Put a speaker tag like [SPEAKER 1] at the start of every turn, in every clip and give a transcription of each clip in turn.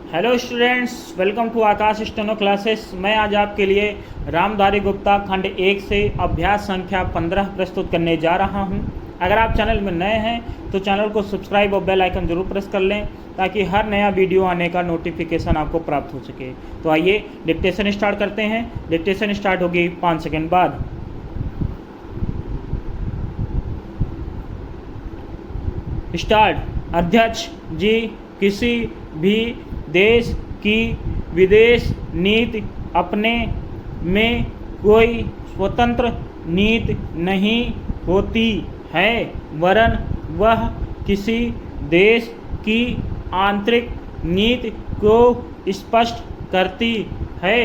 [SPEAKER 1] Hello students, welcome to Akash steno classes. मैं आज आपके लिए रामधारी गुप्ता खंड 1 से अभ्यास संख्या 15 प्रस्तुत करने जा रहा हूं। अगर आप चैनल में नए हैं तो चैनल को सब्सक्राइब और बेल आइकन जरूर प्रेस कर लें ताकि हर नया वीडियो आने का नोटिफिकेशन आपको प्राप्त हो सके। तो आइए डिक्टेशन स्टार्ट करते हैं। डिक्टेशन स्टार्ट होगी 5 सेकेंड बाद। स्टार्ट। अध्यक्ष जी, किसी भी देश की विदेश नीति अपने में कोई स्वतंत्र नीति नहीं होती है, वरन वह किसी देश की आंतरिक नीति को स्पष्ट करती है।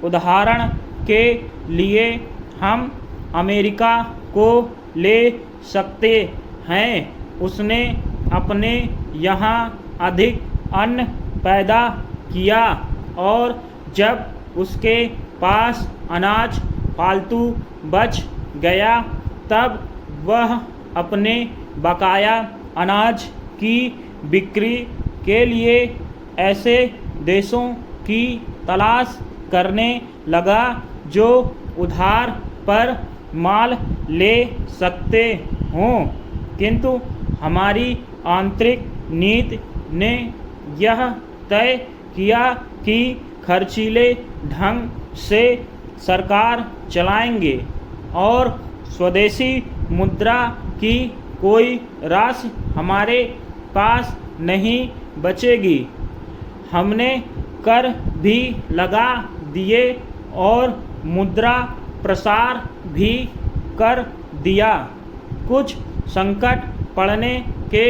[SPEAKER 1] उदाहरण के लिए हम अमेरिका को ले सकते हैं। उसने अपने यहाँ अधिक अन्न पैदा किया और जब उसके पास अनाज फालतू बच गया तब वह अपने बकाया अनाज की बिक्री के लिए ऐसे देशों की तलाश करने लगा जो उधार पर माल ले सकते हों, किंतु हमारी आंतरिक नीति ने यह तय किया कि खर्चीले ढंग से सरकार चलाएंगे और स्वदेशी मुद्रा की कोई राशि हमारे पास नहीं बचेगी। हमने कर भी लगा दिए और मुद्रा प्रसार भी कर दिया। कुछ संकट पड़ने के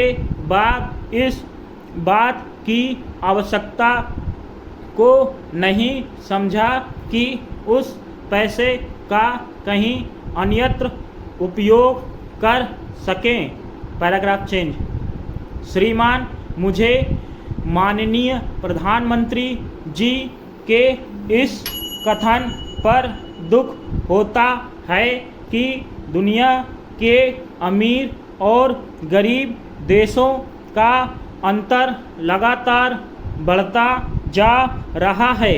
[SPEAKER 1] बाद इस बात की आवश्यकता को नहीं समझा कि उस पैसे का कहीं अन्यत्र उपयोग कर सकें। Paragraph change. श्रीमान, मुझे माननीय प्रधानमंत्री जी के इस कथन पर दुख होता है कि दुनिया के अमीर और गरीब देशों का अंतर लगातार बढ़ता जा रहा है।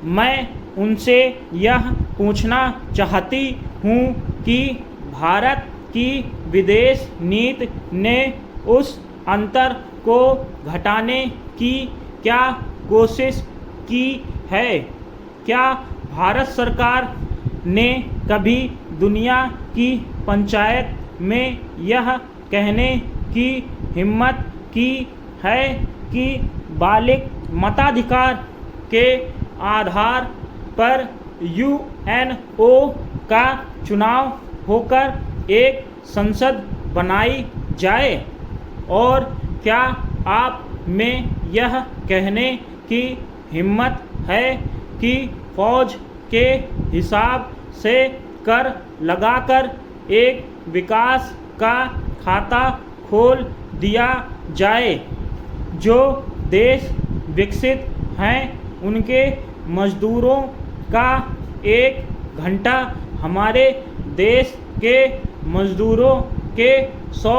[SPEAKER 1] मैं उनसे यह पूछना चाहती हूँ कि भारत की विदेश नीति ने उस अंतर को घटाने की क्या कोशिश की है? क्या भारत सरकार ने कभी दुनिया की पंचायत में यह कहने की हिम्मत की है कि बालिग मताधिकार के आधार पर यूएनओ का चुनाव होकर एक संसद बनाई जाए? और क्या आप में यह कहने की हिम्मत है कि फौज के हिसाब से कर लगाकर एक विकास का खाता खोल दिया जाए? जो देश विकसित हैं उनके मजदूरों का 1 घंटा हमारे देश के मजदूरों के 100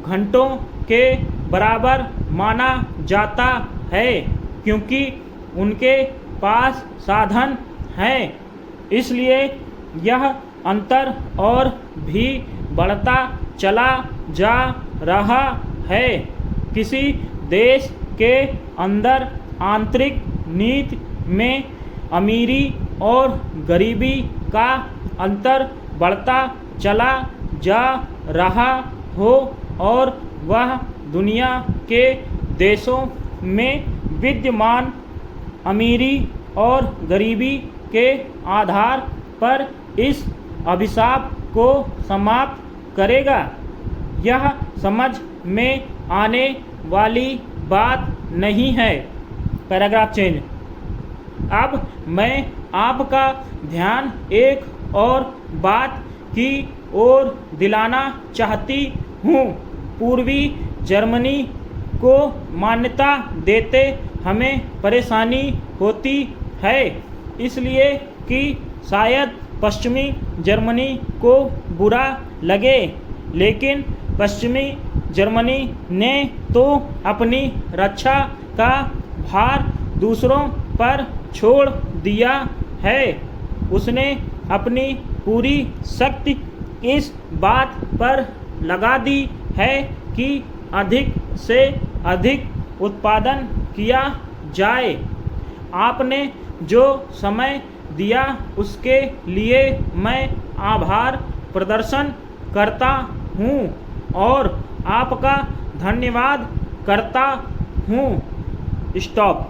[SPEAKER 1] घंटों के बराबर माना जाता है, क्योंकि उनके पास साधन हैं। इसलिए यह अंतर और भी बढ़ता चला जा रहा है। किसी देश के अंदर आंतरिक नीति में अमीरी और गरीबी का अंतर बढ़ता चला जा रहा हो और वह दुनिया के देशों में विद्यमान अमीरी और गरीबी के आधार पर इस अभिशाप को समाप्त करेगा। यह समझ में आने वाली बात नहीं है। Paragraph change. अब मैं आपका ध्यान एक और बात की ओर दिलाना चाहती हूँ। पूर्वी जर्मनी को मान्यता देते हमें परेशानी होती है, इसलिए कि शायद पश्चिमी जर्मनी को बुरा लगे, लेकिन पश्चिमी जर्मनी ने तो अपनी रक्षा का भार दूसरों पर छोड़ दिया है। उसने अपनी पूरी शक्ति इस बात पर लगा दी है कि अधिक से अधिक उत्पादन किया जाए। आपने जो समय दिया उसके लिए मैं आभार प्रदर्शन करता हूँ और आपका धन्यवाद करता हूँ। स्टॉप।